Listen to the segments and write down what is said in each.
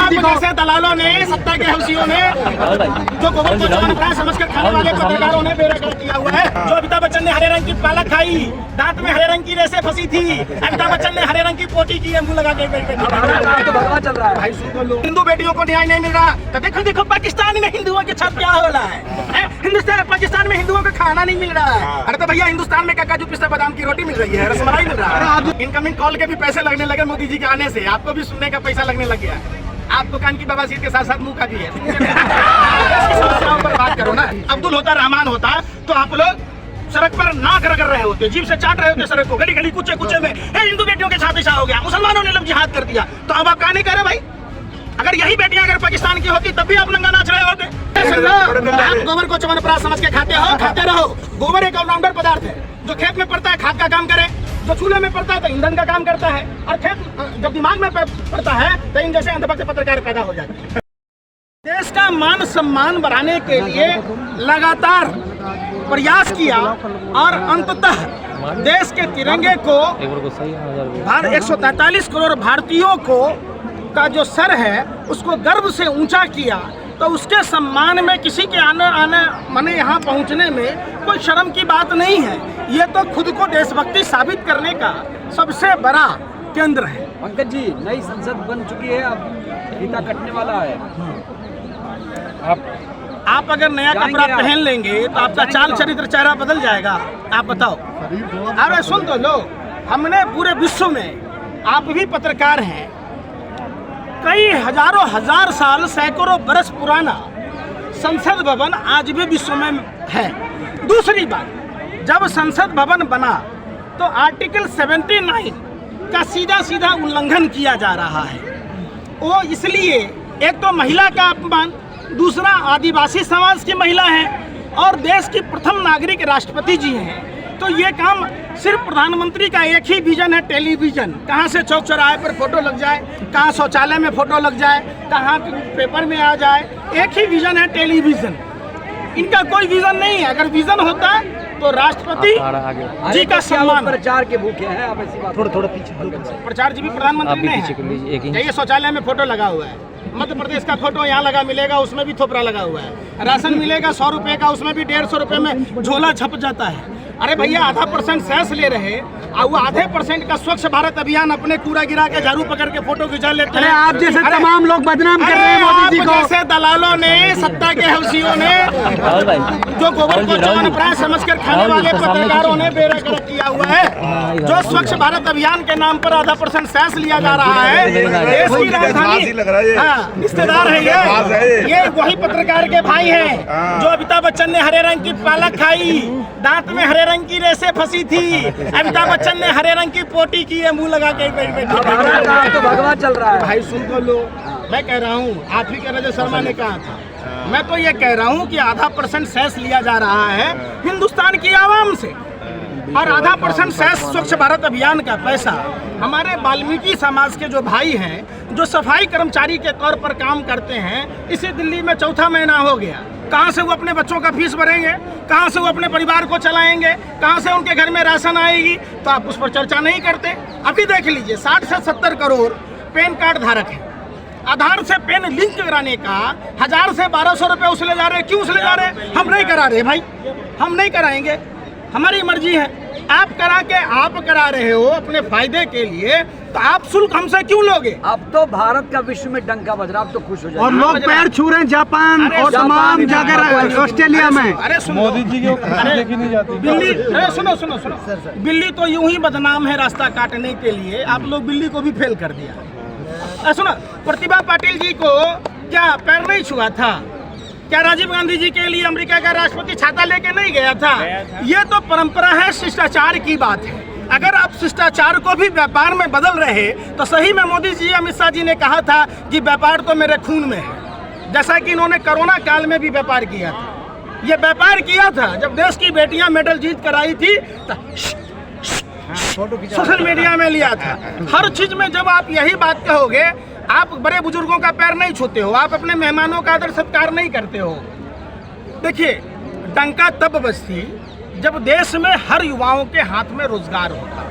जी को जैसे दलालों ने, सत्ता के हौसियों ने, जो गोबर को चमन समझकर खाने वाले पत्रकारों ने बेदखल किया हुआ है। जो अमिताभ बच्चन ने हरे रंग की पालक खाई, दांत में हरे रंग की रेसे फंसी थी, अमिताभ बच्चन ने हरे रंग की पोटी की, मुंह लगा के तो भगवा चल रहा है भाई। सुन लो, हिंदू बेटियों को न्याय नहीं मिल रहा तो देखो देखो पाकिस्तान में हिंदुओं के साथ क्या हो रहा है। हिंदुस्तान पाकिस्तान में हिंदुओं को खाना नहीं मिल रहा है। अरे तो भैया हिंदुस्तान में काजू पिस्ता बादाम की रोटी मिल रही है, रसमलाई मिल रहा है। इनकमिंग कॉल के भी पैसे लगने लगे मोदी जी के आने से, आपको भी सुनने का पैसा लगने लग गया। आपको कान की बवासीर के साथ साथ मुंह का भी है। समस्याओं पर बात करो ना। अब्दुल होता रहमान होता तो आप लोग सड़क पर नाक रगड़ रहे होते, जीभ से चाट रहे होते सड़क को, गली गली कुचे कुचे में हिंदू बेटियों के साथ ऐसा हो गया, मुसलमानों ने लोग जिहाद कर दिया। तो अब आप कहा नहीं कर रहे भाई? अगर यही बेटियां अगर पाकिस्तान की होती तब भी आप नंगा नाच रहे होते। आप गोबर को चमनप्राश समझ के खाते हो, खाते रहो। गोबर एक ऑलराउंडर पदार्थ है, जो खेत में पड़ता है खाद का काम करे, जो चूल्हे में पड़ता है तो ईंधन का काम करता है, और खेत जब दिमाग में पड़ता है तो इन जैसे अंधभक्त पत्रकार पैदा हो जाते हैं। देश का मान सम्मान बढ़ाने के लिए लगातार प्रयास किया और अंततः देश के तिरंगे को 143 करोड़ भारतीयों को का जो सर है उसको गर्व से ऊंचा किया। तो उसके सम्मान में किसी के आने माने यहाँ पहुँचने में कोई शर्म की बात नहीं है। ये तो खुद को देशभक्ति साबित करने का सबसे बड़ा केंद्र है। पंकज जी, नई संसद बन चुकी है, अब फीता कटने वाला है। आप अगर नया कपड़ा पहन लेंगे तो आपका चाल चरित्र चेहरा बदल जाएगा। आप बताओ। अरे सुन तो लो, हमने पूरे विश्व में, आप भी पत्रकार हैं, कई हजारों हजार साल सैकड़ों बरस पुराना संसद भवन आज भी विश्व में है। दूसरी बात, जब संसद भवन बना तो आर्टिकल 79 का सीधा सीधा उल्लंघन किया जा रहा है। वो इसलिए, एक तो महिला का अपमान, दूसरा आदिवासी समाज की महिला है और देश की प्रथम नागरिक राष्ट्रपति जी हैं। तो ये काम सिर्फ प्रधानमंत्री का एक ही विजन है, टेलीविजन। कहाँ से चौक चौराहे पर फोटो लग जाए, कहाँ शौचालय में फोटो लग जाए, कहाँ पेपर में आ जाए, एक ही विजन है, टेलीविजन। इनका कोई विजन नहीं है। अगर विजन होता तो राष्ट्रपति जी का सम्मान। प्रचार के भूखे हैं आप, ऐसी बात। थोड़ा पीछे प्रचार जी भी प्रधानमंत्री ने है। शौचालय में फोटो लगा हुआ है, मध्य प्रदेश का फोटो यहाँ लगा मिलेगा, उसमें भी थोपड़ा लगा हुआ है। राशन मिलेगा 100 रुपए का, उसमें भी 150 रुपए में झोला छप जाता है। अरे भैया, आधा % सेस ले रहे और वो आधे % का स्वच्छ भारत अभियान अपने कूड़ा गिरा के झाड़ू पकड़ के फोटो खिंचा लेते हैं। आप जैसे तमाम लोग बदनाम कर रहे हैं मोदी जी को। जैसे दलालों ने, सत्ता के हौसियों ने, जो गोबर को चमनप्राश समझकर खाने वाले पत्रकारों ने बेदखल किया हुआ है। जो स्वच्छ भारत अभियान के नाम पर आधा % सेस लिया जा रहा है। देश की राजधानी रिश्तेदार है ये वही पत्रकार के भाई हैं जो अमिताभ बच्चन ने हरे रंग की पालक खाई, दांत में हरे रंग की रेसे फंसी थी, अमिताभ बच्चन ने हरे रंग की पोटी की, मुंह लगा के तो भगवा चल रहा है भाई। सुन तो लो, मैं कह रहा हूँ, आप ही कह रहे शर्मा ने कहा था, मैं तो ये कह रहा हूँ कि आधा % सेस लिया जा रहा है हिंदुस्तान की आवाम से, और आधा % सेस स्वच्छ भारत अभियान का पैसा हमारे वाल्मीकि समाज के जो भाई हैं, जो सफाई कर्मचारी के तौर पर काम करते हैं, इसी दिल्ली में चौथा महीना हो गया। कहाँ से वो अपने बच्चों का फीस भरेंगे, कहाँ से वो अपने परिवार को चलाएंगे, कहाँ से उनके घर में राशन आएगी? तो आप उस पर चर्चा नहीं करते। अभी देख लीजिए, 60 से 70 करोड़ पैन कार्ड धारक है। आधार से पेन लिंक कराने का 1000 से 1200 रुपये उसले जा रहे हैं। क्यों उसले जा रहे हैं? हम नहीं करा रहे भाई, हम नहीं कराएंगे, हमारी मर्जी है। आप करा रहे हो अपने फायदे के लिए, तो आप शुल्क हमसे क्यों लोगे? अब तो भारत का विश्व में डंका बज रहा, आप तो खुश हो जाए। और लोग पैर छू रहे हैं जापान और तमाम जगह, ऑस्ट्रेलिया में। अरे मोदी जी की देखी नहीं जाती बिल्ली। अरे सुनो, बिल्ली तो यूं ही बदनाम है रास्ता काटने के लिए, आप लोग बिल्ली को भी फेल कर दिया। सुनो, प्रतिभा पाटिल जी को क्या पैर नहीं छुआ था? क्या राजीव गांधी जी के लिए अमेरिका का राष्ट्रपति छाता लेके नहीं गया था? ये तो परंपरा है, शिष्टाचार की बात है। अगर आप शिष्टाचार को भी व्यापार में बदल रहे तो सही में मोदी जी, अमित शाह जी ने कहा था कि व्यापार तो मेरे खून में है। जैसा कि इन्होंने कोरोना काल में भी व्यापार किया था। ये व्यापार किया था जब देश की बेटियां मेडल जीत कर आई थी, सोशल मीडिया में लिया था। हर चीज में जब आप यही बात कहोगे, आप बड़े बुजुर्गों का पैर नहीं छूते हो, आप अपने मेहमानों का आदर सत्कार नहीं करते हो। देखिए, डंका तब बजती जब देश में हर युवाओं के हाथ में रोजगार होता,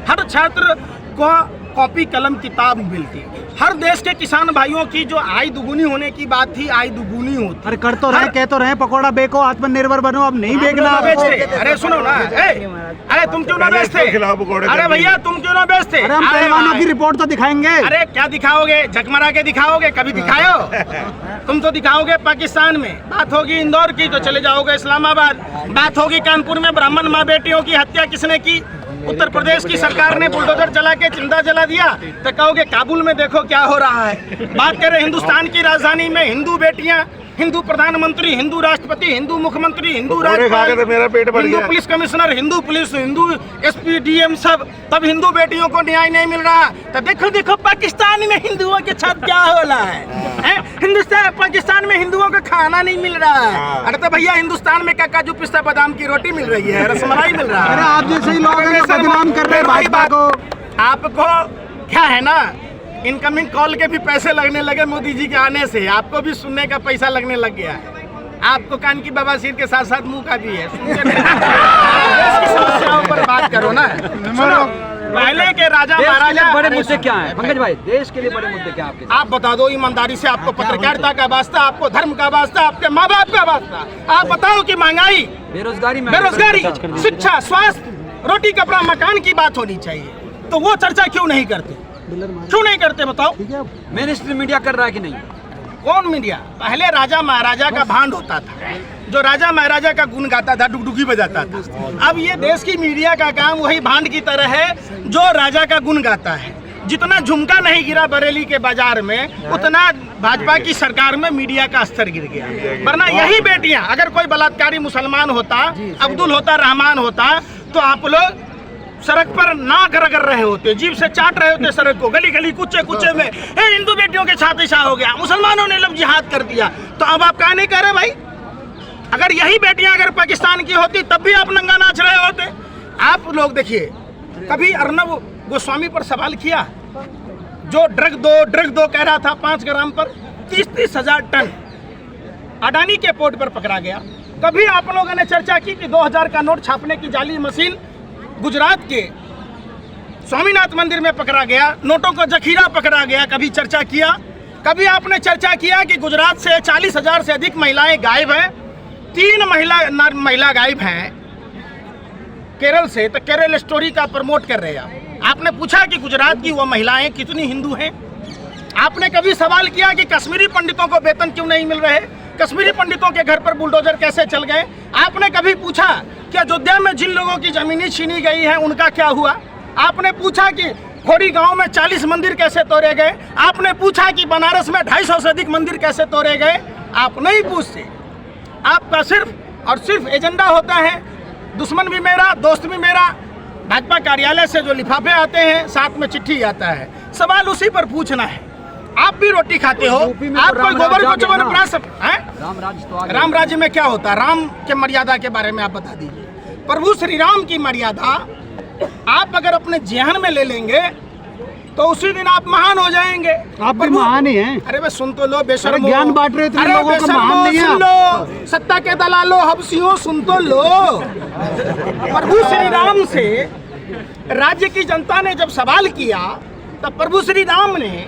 हर छात्र को कॉपी कलम किताब मिलती। हर देश के किसान भाइयों की जो आय दुगुनी होने की बात थी, आय दुगुनी होती। अरे कर तो रहे, कह तो रहे पकौड़ा बेको, आत्मनिर्भर बनो, अब नहीं बेचना ना बेचते। अरे सुनो ना, अरे तुम क्यों ना बेचते? अरे भैया तुम क्यों ना बेचते? अरे हम पहलवानों की रिपोर्ट तो दिखाएंगे। अरे क्या दिखाओगे? झकमरा के दिखाओगे? कभी दिखाओ? तुम तो दिखाओगे पाकिस्तान में। बात होगी इंदौर की तो चले जाओगे इस्लामाबाद। बात होगी कानपुर में ब्राह्मण माँ बेटियों की हत्या किसने की, उत्तर प्रदेश की सरकार ने बुलडोजर चला के जिंदा जला दिया, तो कहोगे काबुल में देखो क्या हो रहा है। बात करें हिंदुस्तान की राजधानी में हिंदू बेटियां, हिंदू प्रधानमंत्री, हिंदू राष्ट्रपति, हिंदू मुख्यमंत्री, हिंदू राज्यपाल, Hindu police commissioner, Hindu police, Hindu SP, DM सब, तब हिंदू बेटियों को न्याय नहीं मिल रहा। तो देखो देखो पाकिस्तान में हिंदुओं के साथ क्या हो रहा है। हिंदुस्तान पाकिस्तान में हिंदुओं को खाना नहीं मिल रहा है। अरे तो भैया हिंदुस्तान में काजू पिस्ता बादाम की रोटी मिल रही है, रसमलाई मिल रहा है। अरे आप जैसे ही लोग हैं जो बदनाम कर रहे हैं भाजपा को। आपको क्या है ना, इनकमिंग कॉल के भी पैसे लगने लगे मोदी जी के आने से, आपको भी सुनने का पैसा लगने लग गया है। आपको कान की बवासीर के साथ साथ मुंह का भी है। देश की समस्याओं पर बात करो ना। सुनो, पहले के राजा महाराजा। बड़े मुद्दे क्या हैं पंकज भाई? देश के लिए बड़े मुद्दे क्या आपके? आप बता दो ईमानदारी से। आपको पत्रकारिता का वास्ता, आपको धर्म का वास्ता, आपके माँ बाप का वास्ता। आप बताओ कि महंगाई, बेरोजगारी, शिक्षा, स्वास्थ्य, रोटी कपड़ा मकान की बात होनी चाहिए, तो वो चर्चा क्यों नहीं करते? क्यों नहीं करते बताओ? मेन स्ट्रीम मीडिया कर रहा है कि नहीं? कौन मीडिया? पहले राजा महाराजा का भांड होता था, जो राजा महाराजा का गुण गाता था, डुगडुगी बजाता था। अब ये देश की मीडिया का काम वही भांड की तरह है जो राजा का गुण गाता है। जितना झुमका नहीं गिरा बरेली के बाजार में, उतना भाजपा की सरकार में मीडिया का स्तर गिर गया। वरना यही बेटियां, अगर कोई बलात्कारी मुसलमान होता, अब्दुल होता, रहमान होता, तो आप लोग सड़क पर नाक रगड़ रहे होते, जीभ से चाट रहे होते सड़क को, गली गली कुचे कुचे में। हिंदू बेटियों के साथ ऐसा हो गया, मुसलमानों ने लब जिहाद कर दिया। तो अब आप क्या नहीं कह रहे भाई? अगर यही बेटियां अगर पाकिस्तान की होती तब भी आप नंगा नाच रहे होते। आप लोग देखिए, कभी अर्नब गोस्वामी पर सवाल किया, जो ड्रग दो कह रहा था 5 ग्राम पर 30-30 हजार टन अडानी के पोर्ट पर पकड़ा गया। कभी आप लोगों ने चर्चा की कि 2000 का नोट छापने की जाली मशीन गुजरात के स्वामीनाथ मंदिर में पकड़ा गया, नोटों का जखीरा पकड़ा गया? कभी चर्चा किया? कभी आपने चर्चा किया कि गुजरात से 40,000 से अधिक महिलाएं गायब हैं, 3 महिला गायब हैं केरल से, तो केरल स्टोरी का प्रमोट कर रहे हैं। आपने पूछा कि गुजरात की वो महिलाएं कितनी हिंदू हैं? आपने कभी सवाल किया कि कश्मीरी पंडितों को वेतन क्यों नहीं मिल रहे? कश्मीरी पंडितों के घर पर बुलडोजर कैसे चल गए? आपने कभी पूछा कि अयोध्या में जिन लोगों की जमीनें छीनी गई हैं उनका क्या हुआ? आपने पूछा कि खोड़ी गांव में 40 मंदिर कैसे तोड़े गए? आपने पूछा कि बनारस में 250 से अधिक मंदिर कैसे तोड़े गए? आप नहीं पूछते। आपका सिर्फ और सिर्फ एजेंडा होता है, दुश्मन भी मेरा, दोस्त भी मेरा। भाजपा कार्यालय से जो लिफाफे आते हैं, साथ में चिट्ठी आता है, सवाल उसी पर पूछना है। आप भी रोटी खाते हो, आप कोई गोबर को चवनप्राश हैं? राम राज्य में क्या होता है? राम के मर्यादा के बारे में आप बता दीजिए। प्रभु श्री राम की मर्यादा आप अगर अपने जेहन में ले लेंगे तो उसी दिन आप महान हो जाएंगे। आप भी महान ही हैं। अरे वे सुन तो लो बेशर्मो, ज्ञान बांट रहे थे लोगों को, महान नहीं सुन लो, सत्ता के दलालो हबसियों सुन तो लो। प्रभु श्री राम से राज्य की जनता ने जब सवाल किया तब प्रभु श्री राम ने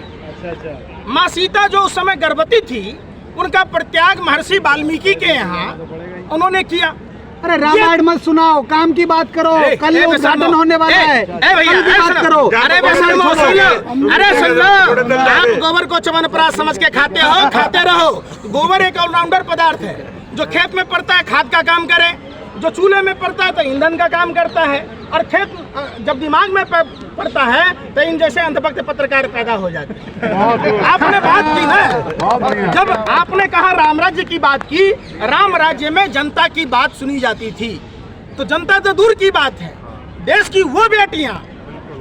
माँ सीता जो उस समय गर्भवती थी, उनका परित्याग महर्षि वाल्मीकि के यहाँ उन्होंने किया। अरे रामायण मत सुनाओ, काम की बात करो। कल उद्घाटन होने वाला है, काम की बात करो। अरे सुन लो, आप गोबर को च्यवनप्राश समझ के खाते रहो। गोबर एक ऑलराउंडर पदार्थ है, जो खेत में पड़ता है खाद का काम करे, जो चूल्हे में पड़ता है तो ईंधन का काम करता है, और खेत जब दिमाग में पड़ता है तो इन जैसे अंधभक्त पत्रकार पैदा हो जाते हैं। आपने बात की ना, जब आपने कहा राम राज्य की बात की, राम राज्य में जनता की बात सुनी जाती थी, तो जनता तो दूर की बात है, देश की वो बेटियां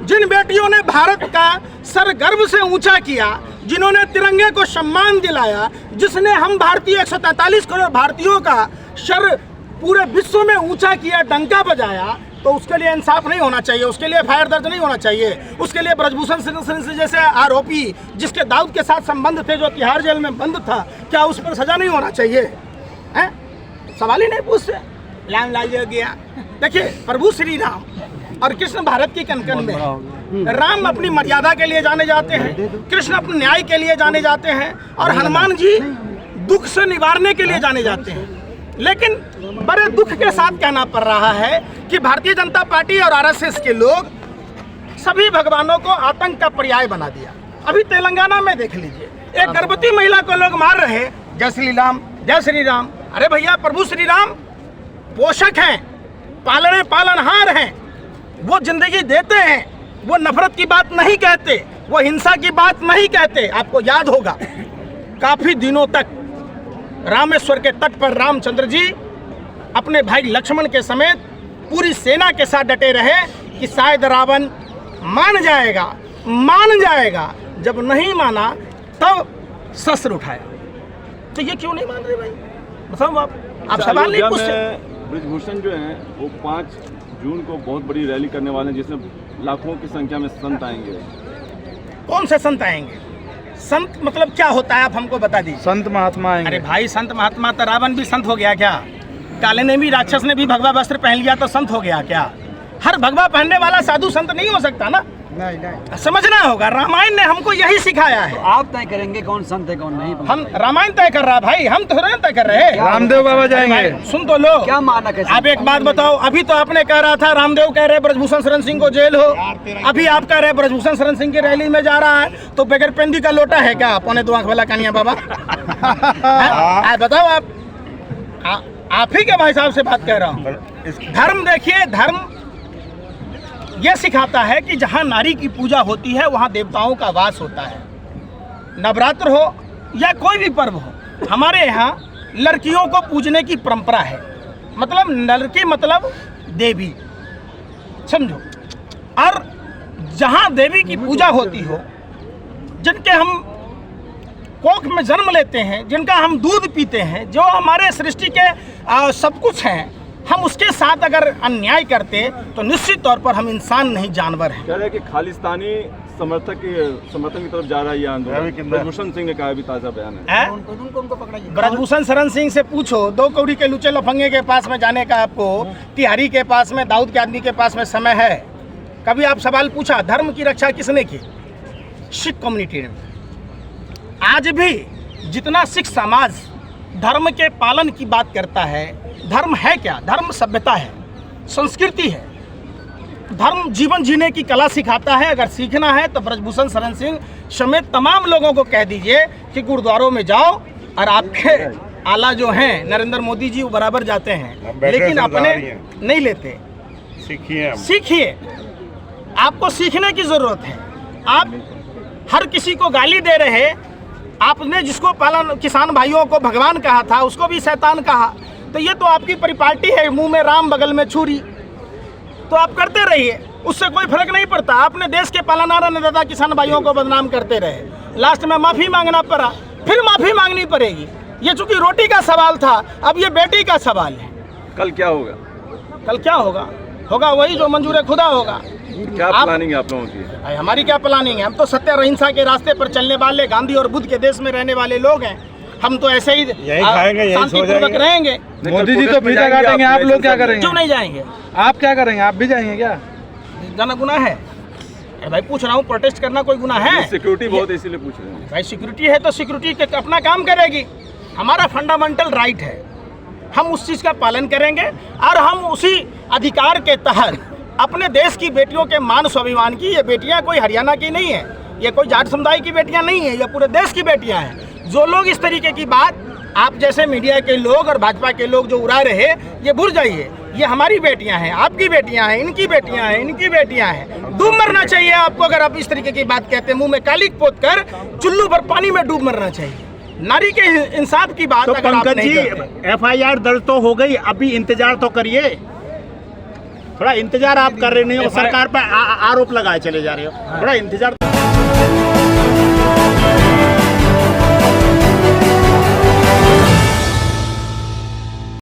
जिन बेटियों ने भारत का सर गर्व से ऊंचा किया, जिन्होंने तिरंगे को सम्मान दिलाया, जिसने हम भारतीय 143 करोड़ भारतीयों का सर पूरे विश्व में ऊंचा किया, डंका बजाया, तो उसके लिए इंसाफ नहीं होना चाहिए? उसके लिए एफआईआर दर्ज नहीं होना चाहिए? उसके लिए ब्रजभूषण सिंह जैसे आरोपी जिसके दाऊद के साथ संबंध थे, जो तिहाड़ जेल में बंद था, क्या उस पर सजा नहीं होना चाहिए? हैं? सवाल ही नहीं पूछते, लाम लाइए गया। देखिए, प्रभु श्री राम और कृष्ण भारत की कनकन में है। राम अपनी मर्यादा के लिए जाने जाते हैं, कृष्ण अपने न्याय के लिए जाने जाते हैं, और हनुमान जी दुख से निवारने के लिए जाने जाते हैं। लेकिन बड़े दुख के साथ कहना पड़ रहा है कि भारतीय जनता पार्टी और आरएसएस के लोग सभी भगवानों को आतंक का पर्याय बना दिया। अभी तेलंगाना में देख लीजिए, एक गर्भवती महिला को लोग मार रहे, जय श्री राम जय श्री राम। अरे भैया, प्रभु श्री राम पोषक हैं, पालनहार हैं, वो जिंदगी देते हैं, वो नफरत की बात नहीं कहते, वो हिंसा की बात नहीं कहते। आपको याद होगा काफी दिनों तक रामेश्वर के तट पर रामचंद्र जी अपने भाई लक्ष्मण के समेत पूरी सेना के साथ डटे रहे कि शायद रावण मान जाएगा। जब नहीं माना तब शस्त्र उठाया। तो ये क्यों नहीं मान रहे भाई? बताओ आप सवाल नहीं पूछते। ब्रजभूषण जो हैं वो 5 जून को बहुत बड़ी रैली करने वाले हैं, जिसमें लाखों की संख्या में संत आएंगे। कौन से संत आएंगे? संत मतलब क्या होता है, आप हमको बता दीजिए। संत महात्मा आएंगे। अरे भाई, संत महात्मा तो रावण भी संत हो गया क्या? काले ने भी, राक्षस ने भी भगवा वस्त्र पहन लिया तो संत हो गया क्या? हर भगवा पहनने वाला साधु संत नहीं हो सकता ना। नहीं। समझना होगा, रामायण ने हमको यही सिखाया है। आप तय करेंगे कौन संत है कौन नहीं? हम रामायण तय कर रहा भाई, हम तो तय कर रहे हैं। रामदेव बाबा जाएंगे। सुन तो लो, क्या मानक है? आप एक बात बताओ, अभी तो आपने कह रहा था रामदेव कह रहे ब्रजभूषण शरण सिंह को जेल हो, अभी आप कह रहे ब्रजभूषण शरण सिंह की रैली में जा रहा है, तो बगैर पेंदी का लोटा है क्या? पौने 2 आंख वाला कानिया बाबा। बताओ आप ही के भाई साहब से बात कह रहा हूँ। धर्म देखिए, धर्म यह सिखाता है कि जहाँ नारी की पूजा होती है वहाँ देवताओं का वास होता है। नवरात्र हो या कोई भी पर्व हो, हमारे यहाँ लड़कियों को पूजने की परंपरा है। मतलब लड़की मतलब देवी, समझो। और जहाँ देवी की पूजा होती हो, जिनके हम कोख में जन्म लेते हैं, जिनका हम दूध पीते हैं, जो हमारे सृष्टि के सब कुछ हैं, हम उसके साथ अगर अन्याय करते तो निश्चित तौर पर हम इंसान नहीं जानवर हैं। कह रहे हैं कि खालिस्तानी समर्थन की तरफ जा रहा है ये आंदोलन। ब्रजभूषण सिंह ने कहा अभी ताज़ा बयान है। ब्रजभूषण शरण सिंह से पूछो, 2 कौड़ी के लुचे लफंगे के पास में जाने का आपको, तिहारी के पास में, दाऊद के आदमी के पास में समय है? कभी आप सवाल पूछा धर्म की रक्षा किसने की? सिख कम्युनिटी ने। आज भी जितना सिख समाज धर्म के पालन की बात करता है, धर्म है क्या? धर्म सभ्यता है, संस्कृति है। धर्म जीवन जीने की कला सिखाता है। अगर सीखना है तो ब्रजभूषण शरण सिंह समेत तमाम लोगों को कह दीजिए कि गुरुद्वारों में जाओ, और आपके आला जो हैं नरेंद्र मोदी जी वो बराबर जाते हैं, लेकिन अपने नहीं लेते। सीखिए, आपको सीखने की जरूरत है। आप हर किसी को गाली दे रहे, आपने जिसको पालन किसान भाइयों को भगवान कहा था उसको भी शैतान कहा, तो ये तो आपकी परिपाटी है। मुंह में राम बगल में छुरी, तो आप करते रहिए, उससे कोई फर्क नहीं पड़ता। आपने देश के पालनहार अन्नदाता किसान भाइयों को बदनाम करते रहे, लास्ट में माफ़ी मांगना पड़ा, फिर माफ़ी मांगनी पड़ेगी। ये चूंकि रोटी का सवाल था, अब ये बेटी का सवाल है। कल क्या होगा? कल क्या होगा? होगा वही जो मंजूर खुदा होगा। क्या प्लानिंग है आप लोगों की? हमारी क्या प्लानिंग है? हम तो सत्य और अहिंसा के रास्ते पर चलने वाले, गांधी और बुद्ध के देश में रहने वाले लोग हैं। हम तो ऐसे ही शांतिपूर्वक रहेंगे। मोदी जी तो फीता काटेंगे, आप लोग क्या करेंगे? क्यों नहीं जाएंगे? आप क्या करेंगे? आप भी जाएंगे क्या? जाना गुनाह है? अरे भाई पूछ रहा हूँ, प्रोटेस्ट करना कोई गुनाह है? सिक्योरिटी बहुत है इसीलिए पूछ रहे हैं। भाई सिक्योरिटी है तो सिक्योरिटी अपना काम करेगी। हमारा फंडामेंटल राइट है, हम उस चीज़ का पालन करेंगे, और हम उसी अधिकार के तहत अपने देश की बेटियों के मान स्वाभिमान की, ये बेटियां कोई हरियाणा की नहीं है, ये कोई जाट समुदाय की बेटियां नहीं है, ये पूरे देश की बेटियां हैं। जो लोग इस तरीके की बात आप जैसे मीडिया के लोग और भाजपा के लोग जो उड़ा रहे, ये भूल जाइए, ये हमारी बेटियां हैं, आपकी बेटियां हैं, इनकी बेटियां हैं, इनकी बेटियां हैं। डूब मरना चाहिए आपको अगर आप इस तरीके की बात कहते हैं। मुंह में काली पोत कर चुल्लू भर पानी में डूब मरना चाहिए। नारी के इंसाफ की बात तो अगर आप पंकज नहीं जी, करते। FIR दर्ज तो हो गई, अभी इंतजार तो करिए, थोड़ा इंतजार आप कर रहे नहीं हो, सरकार पर आरोप लगाए चले जा रहे हो, थोड़ा इंतजार